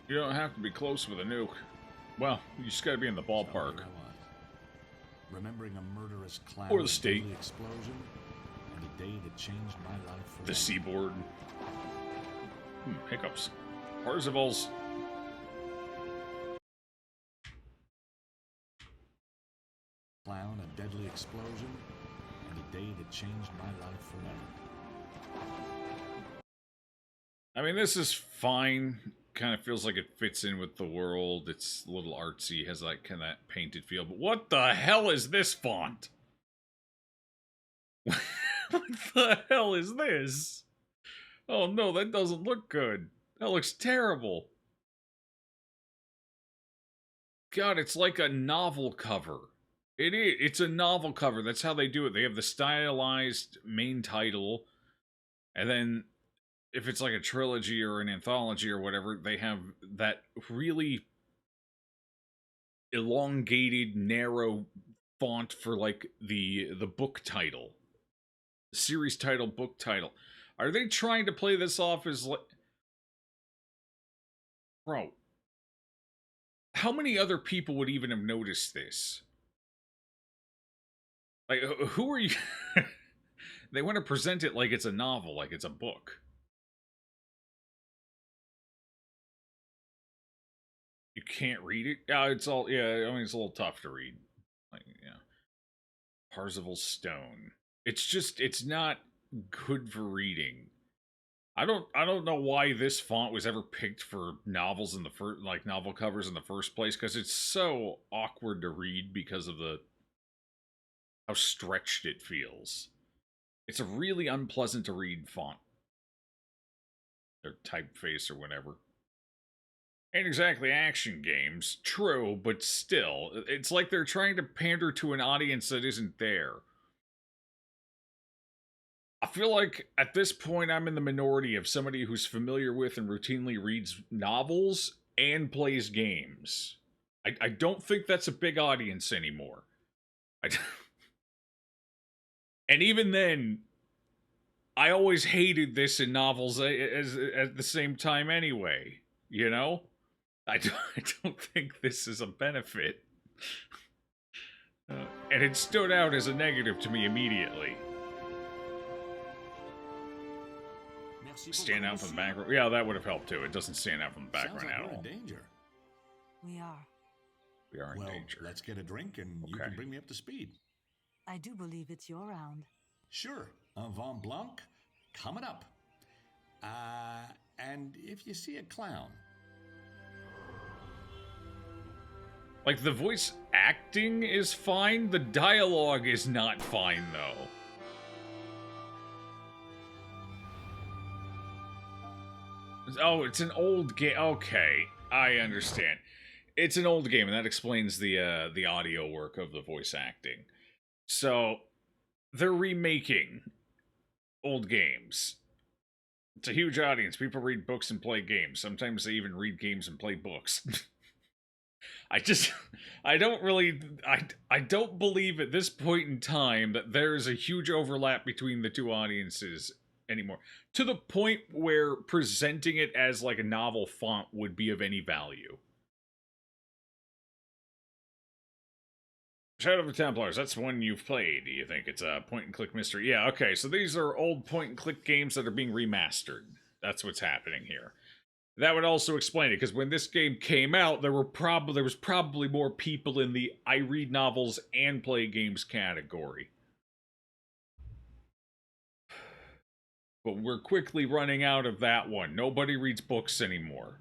You don't have to be close with a nuke. Well, you just gotta be in the ballpark. So here I was, remembering a murderous cloud, Or the state. deadly explosion, and a day that changed my life forever. The seaboard. Hiccups. Parzival's. Clown, a deadly explosion, and a day that changed my life forever. I mean, this is fine. Kind of feels like it fits in with the world. It's a little artsy, has like kind of that painted feel. But what the hell is this font? What the hell is this? Oh no, that doesn't look good. That looks terrible. God, it's like a novel cover. It is. It's a novel cover. That's how they do it. They have the stylized main title, and then if it's like a trilogy or an anthology or whatever, they have that really elongated, narrow font for like the book title, series title, book title. Are they trying to play this off as like, bro? How many other people would even have noticed this? Like, who are you? They want to present it like it's a novel, like it's a book. You can't read it. Yeah, it's all. Yeah, I mean, it's a little tough to read. Like, yeah, Parzival Stone. It's just, it's not good for reading. I don't know why this font was ever picked for novels in the first, like novel covers in the first place, because it's so awkward to read because of the how stretched it feels. It's a really unpleasant to read font. Their typeface or whatever. Ain't exactly action games, true, but still, it's like they're trying to pander to an audience that isn't there. I feel like at this point I'm in the minority of somebody who's familiar with and routinely reads novels and plays games. I don't think that's a big audience anymore. I, and even then, I always hated this in novels as at the same time anyway. You know, I don't think this is a benefit, and it stood out as a negative to me immediately. Stand out from the background. Yeah, that would have helped too. It doesn't stand out from the background Sounds like at we're all. in danger. We are. We are in Well, danger. let's get a drink and you Okay. can bring me up to speed. I do believe it's your round. Sure, un vin blanc, coming up. And if you see a clown, Like, the voice acting is fine, the dialogue is not fine, though. Oh, it's an old game. Okay, I understand. It's an old game, and that explains the audio work of the voice acting. So, they're remaking old games. It's a huge audience. People read books and play games. Sometimes they even read games and play books. I don't really, I don't believe at this point in time that there's a huge overlap between the two audiences anymore. To the point where presenting it as like a novel font would be of any value. Shadow of the Templars, that's one you've played. Do you think it's a point-and-click mystery? Yeah, okay, so these are old point-and-click games that are being remastered. That's what's happening here. That would also explain it, because when this game came out, there was probably more people in the I read novels and play games category. But we're quickly running out of that one. Nobody reads books anymore.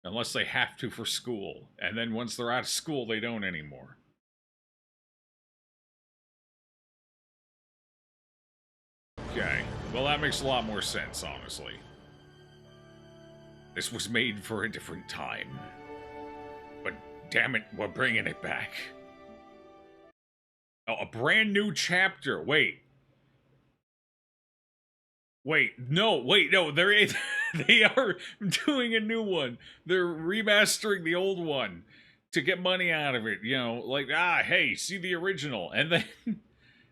Unless they have to for school. And then once they're out of school, they don't anymore. Okay. Well, that makes a lot more sense, honestly. This was made for a different time. But damn it, we're bringing it back. Oh, a brand new chapter. Wait, no, they are doing a new one. They're remastering the old one to get money out of it. You know, like, hey, see the original. And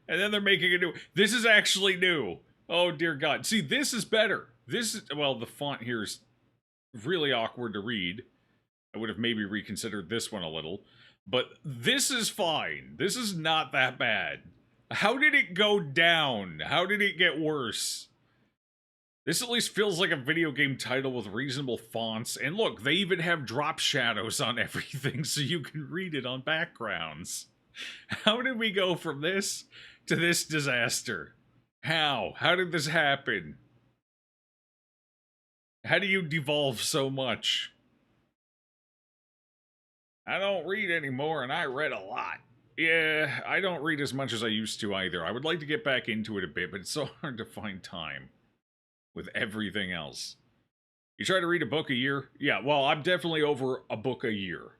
then they're making a new. This is actually new. Oh, dear God. See, this is better. This is, well, the font here is really awkward to read. I would have maybe reconsidered this one a little. But this is fine. This is not that bad. How did it go down? How did it get worse? This at least feels like a video game title with reasonable fonts. And look, they even have drop shadows on everything so you can read it on backgrounds. How did we go from this to this disaster? How? How did this happen? How do you devolve so much? I don't read anymore, and I read a lot. Yeah, I don't read as much as I used to either. I would like to get back into it a bit, but it's so hard to find time with everything else. You try to read a book a year? Yeah, well, I'm definitely over a book a year.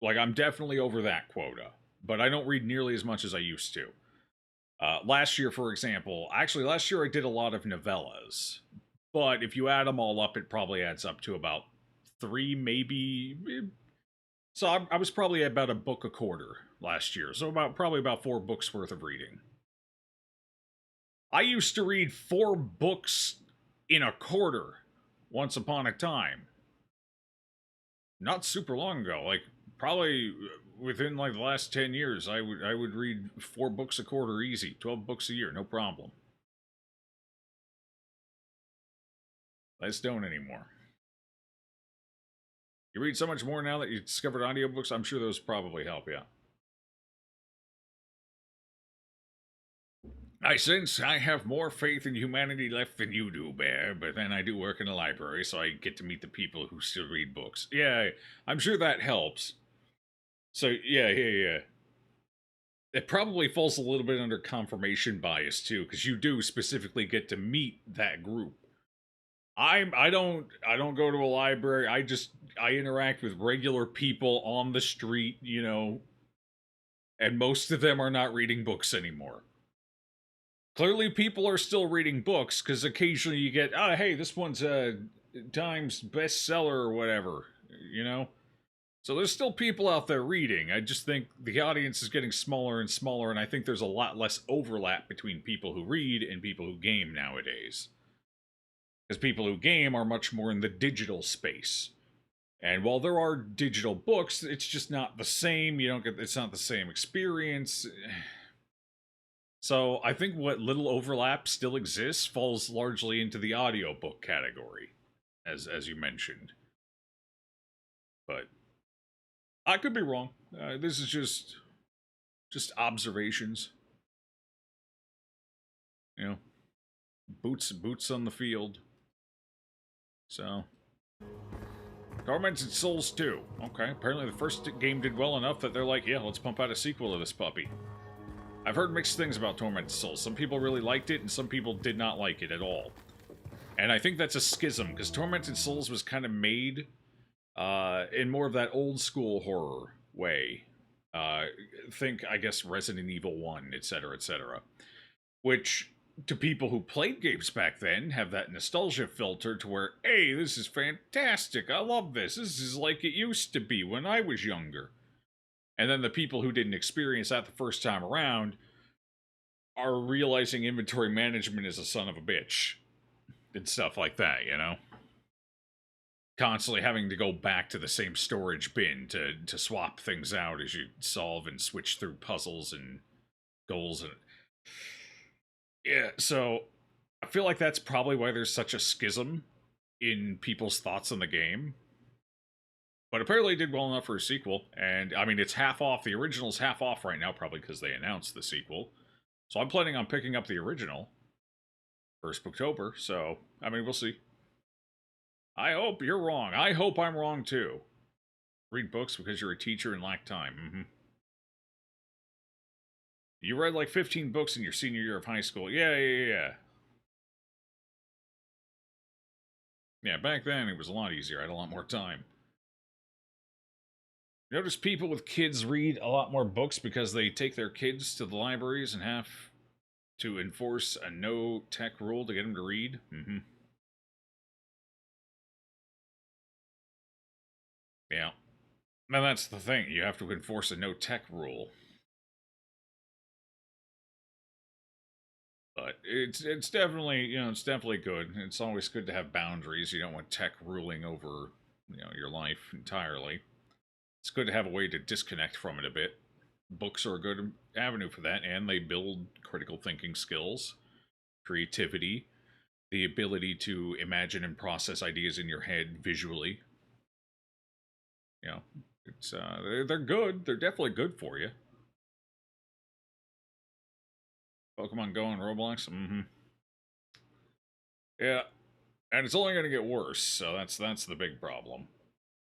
Like, I'm definitely over that quota. But I don't read nearly as much as I used to. Last year, for example, actually, last year I did a lot of novellas. But if you add them all up, it probably adds up to about 3, maybe. So I was probably about a book a quarter last year. So probably about 4 books worth of reading. I used to read 4 books in a quarter once upon a time. Not super long ago, like probably within like the last 10 years, I would read 4 books a quarter easy, 12 books a year, no problem. I just don't anymore. You read so much more now that you discovered audiobooks, I'm sure those probably help, yeah. I sense I have more faith in humanity left than you do, Bear, but then I do work in a library, so I get to meet the people who still read books. Yeah, I'm sure that helps. So, yeah. It probably falls a little bit under confirmation bias, too, because you do specifically get to meet that group. I don't go to a library. I interact with regular people on the street, you know, and most of them are not reading books anymore. Clearly, people are still reading books because occasionally you get, oh, hey, this one's a Times bestseller or whatever, you know? So there's still people out there reading. I just think the audience is getting smaller and smaller, and I think there's a lot less overlap between people who read and people who game nowadays. Because people who game are much more in the digital space. And while there are digital books, it's just not the same. It's not the same experience. So I think what little overlap still exists falls largely into the audiobook category, as you mentioned. But I could be wrong. This is just observations. You know, boots on the field. So, Tormented Souls 2. Okay, apparently the first game did well enough that they're like, yeah, let's pump out a sequel to this puppy. I've heard mixed things about Tormented Souls. Some people really liked it, and some people did not like it at all. And I think that's a schism, because Tormented Souls was kind of made in more of that old school horror way. Think, I guess, Resident Evil 1, etc., etc. Which, to people who played games back then, have that nostalgia filter to where, hey, this is fantastic, I love this, this is like it used to be when I was younger. And then the people who didn't experience that the first time around are realizing inventory management is a son of a bitch. And stuff like that, you know? Constantly having to go back to the same storage bin to swap things out as you solve and switch through puzzles and goals. And yeah, so I feel like that's probably why there's such a schism in people's thoughts on the game. But apparently it did well enough for a sequel. And, I mean, it's half off. The original's half off right now, probably because they announced the sequel. So I'm planning on picking up the original 1st October. So, I mean, we'll see. I hope you're wrong. I hope I'm wrong, too. Read books because you're a teacher and lack time. Mm-hmm. You read like 15 books in your senior year of high school. Yeah. Yeah, back then it was a lot easier. I had a lot more time. Notice people with kids read a lot more books because they take their kids to the libraries and have to enforce a no-tech rule to get them to read. Mm-hmm. Yeah. Now that's the thing. You have to enforce a no-tech rule. But it's definitely, it's definitely good. It's always good to have boundaries. You don't want tech ruling over, your life entirely. It's good to have a way to disconnect from it a bit. Books are a good avenue for that, and they build critical thinking skills, creativity, the ability to imagine and process ideas in your head visually. You know, it's they're good. They're definitely good for you. Pokemon Go and Roblox. Mm-hmm. Yeah, and it's only going to get worse. So that's the big problem,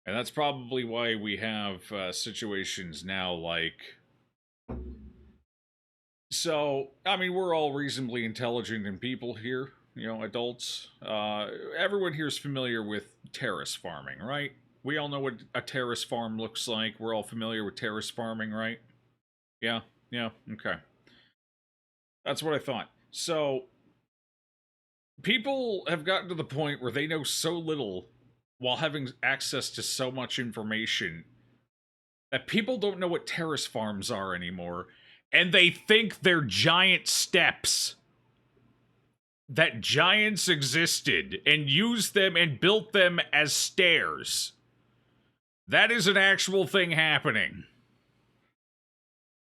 and that's probably why we have situations now like. So, I mean, we're all reasonably intelligent and people here, you know, adults. Everyone here is familiar with terrace farming, right? We all know what a terrace farm looks like. We're all familiar with terrace farming, right? Yeah, yeah, okay. That's what I thought. So, people have gotten to the point where they know so little while having access to so much information that people don't know what terrace farms are anymore, and they think they're giant steps. That giants existed and used them and built them as stairs. That is an actual thing happening.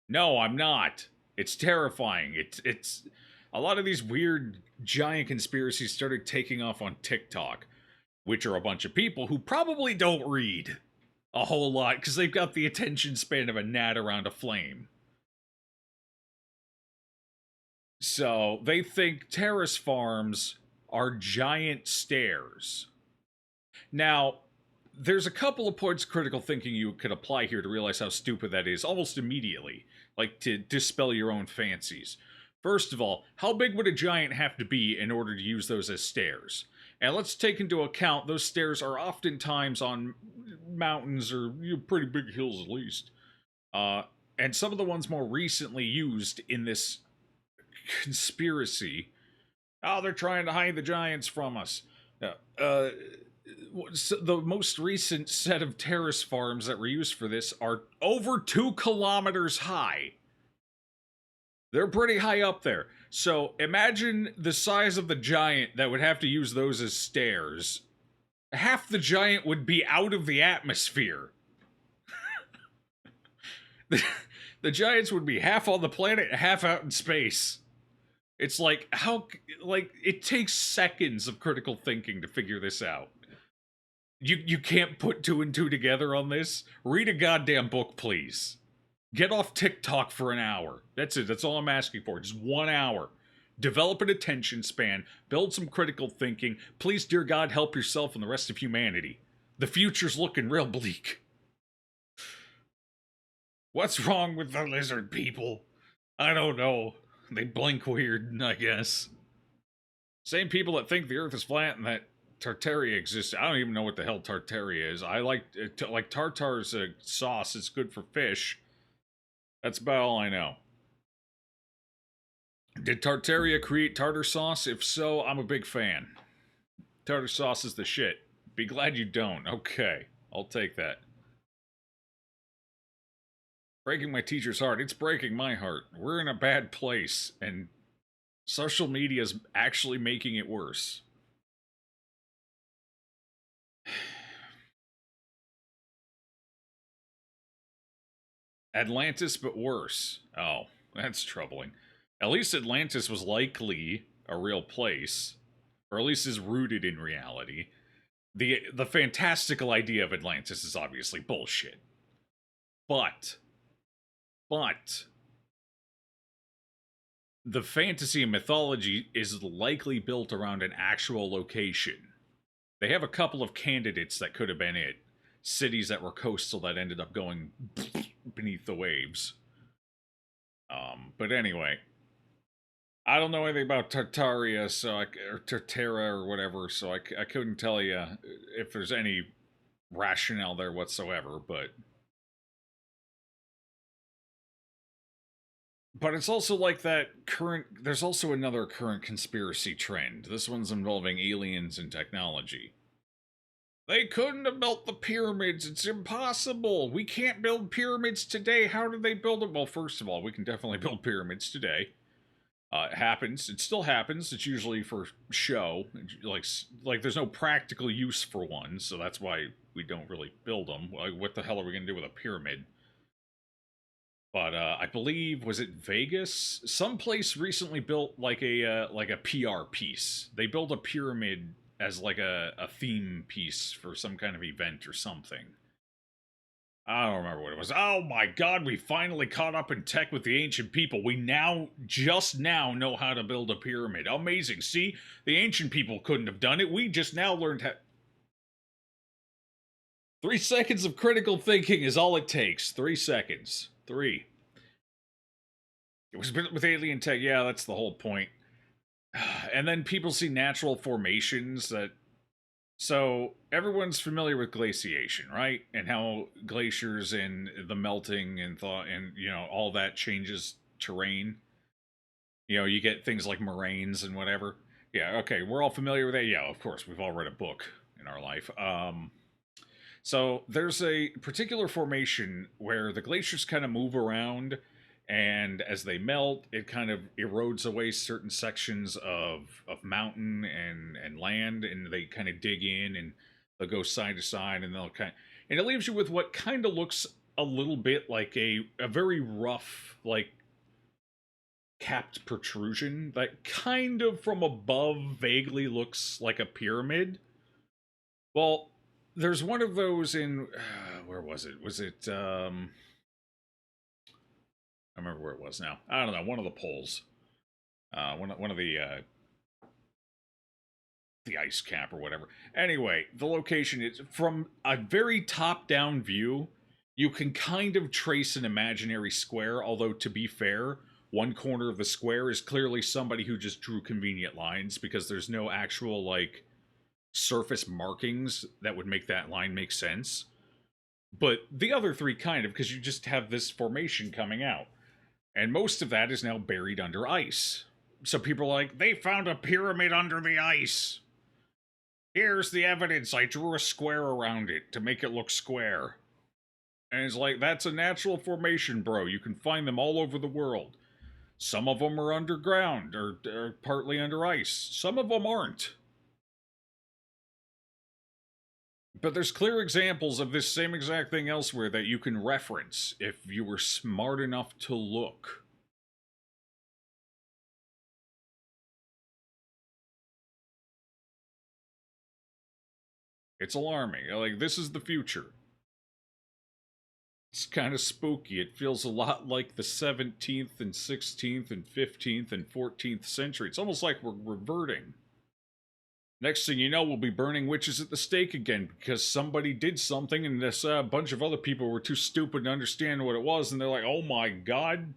No, I'm not. It's terrifying. It's a lot of these weird giant conspiracies started taking off on TikTok, which are a bunch of people who probably don't read a whole lot because they've got the attention span of a gnat around a flame. So they think terrace farms are giant stairs. Now, there's a couple of points of critical thinking you could apply here to realize how stupid that is almost immediately, like to dispel your own fancies. First of all, how big would a giant have to be in order to use those as stairs? And let's take into account those stairs are oftentimes on mountains or pretty big hills at least. And some of the ones more recently used in this conspiracy. Oh, they're trying to hide the giants from us. The most recent set of terrace farms that were used for this are over 2 kilometers high. They're pretty high up there. So imagine the size of the giant that would have to use those as stairs. Half the giant would be out of the atmosphere. The giants would be half on the planet, half out in space. It's like, it takes seconds of critical thinking to figure this out. You can't put 2 and 2 together on this? Read a goddamn book, please. Get off TikTok for an hour. That's it. That's all I'm asking for. Just 1 hour. Develop an attention span. Build some critical thinking. Please, dear God, help yourself and the rest of humanity. The future's looking real bleak. What's wrong with the lizard people? I don't know. They blink weird, I guess. Same people that think the Earth is flat and that Tartaria exists. I don't even know what the hell Tartaria is. I like tartar's a sauce. It's good for fish. That's about all I know. Did Tartaria create tartar sauce? If so, I'm a big fan. Tartar sauce is the shit. Be glad you don't. Okay, I'll take that. Breaking my teacher's heart. It's breaking my heart. We're in a bad place, and social media's actually making it worse. Atlantis, but worse. Oh, that's troubling. At least Atlantis was likely a real place, or at least is rooted in reality. The fantastical idea of Atlantis is obviously bullshit. But the fantasy and mythology is likely built around an actual location. They have a couple of candidates that could have been it. Cities that were coastal that ended up going beneath the waves. But anyway, I don't know anything about Tartaria, or Tartara or whatever, so I couldn't tell you if there's any rationale there whatsoever, but it's also like there's also another current conspiracy trend. This one's involving aliens and technology. They couldn't have built the pyramids. It's impossible. We can't build pyramids today. How did they build them? Well, first of all, we can definitely build pyramids today. It happens. It still happens. It's usually for show. Like there's no practical use for one, so that's why we don't really build them. Like, what the hell are we gonna do with a pyramid? But I believe, was it Vegas? Some place recently built like a PR piece. They built a pyramid as like a theme piece for some kind of event or something. I don't remember what it was. Oh my god, we finally caught up in tech with the ancient people. We just now know how to build a pyramid. Amazing. See? The ancient people couldn't have done it. We just now learned how. 3 seconds of critical thinking is all it takes. 3 seconds. 3. It was built with alien tech. Yeah, that's the whole point. And then people see natural formations that. So everyone's familiar with glaciation, right? And how glaciers and the melting and thaw and all that changes terrain. You get things like moraines and whatever. Yeah, okay, we're all familiar with that. Yeah, of course, we've all read a book in our life. So there's a particular formation where the glaciers kind of move around, and as they melt, it kind of erodes away certain sections of mountain and land, and they kind of dig in and they'll go side to side, and and it leaves you with what kind of looks a little bit like a very rough, like, capped protrusion that kind of from above vaguely looks like a pyramid. Well, there's one of those in where was it? Was it I remember where it was now. I don't know, one of the poles. One of the ice cap or whatever. Anyway, the location is from a very top-down view. You can kind of trace an imaginary square, although to be fair, one corner of the square is clearly somebody who just drew convenient lines because there's no actual, like, surface markings that would make that line make sense. But the other three kind of, because you just have this formation coming out. And most of that is now buried under ice. So people are like, they found a pyramid under the ice. Here's the evidence. I drew a square around it to make it look square. And it's like, that's a natural formation, bro. You can find them all over the world. Some of them are underground or partly under ice. Some of them aren't. But there's clear examples of this same exact thing elsewhere that you can reference if you were smart enough to look. It's alarming. Like, this is the future. It's kind of spooky. It feels a lot like the 17th and 16th and 15th and 14th century. It's almost like we're reverting. Next thing you know, we'll be burning witches at the stake again because somebody did something and this bunch of other people were too stupid to understand what it was, and they're like, oh my god,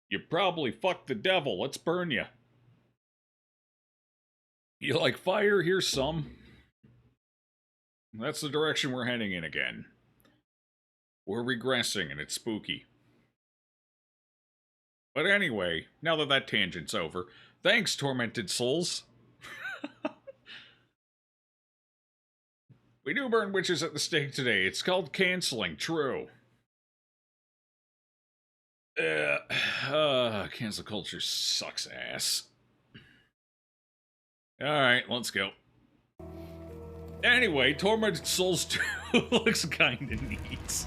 you probably fucked the devil, let's burn you. You like fire? Here's some. That's the direction we're heading in again. We're regressing and it's spooky. But anyway, now that that tangent's over, thanks, tormented souls. We do burn witches at the stake today. It's called canceling, true. Cancel culture sucks ass. Alright, let's go. Anyway, Tormented Souls 2 looks kinda neat.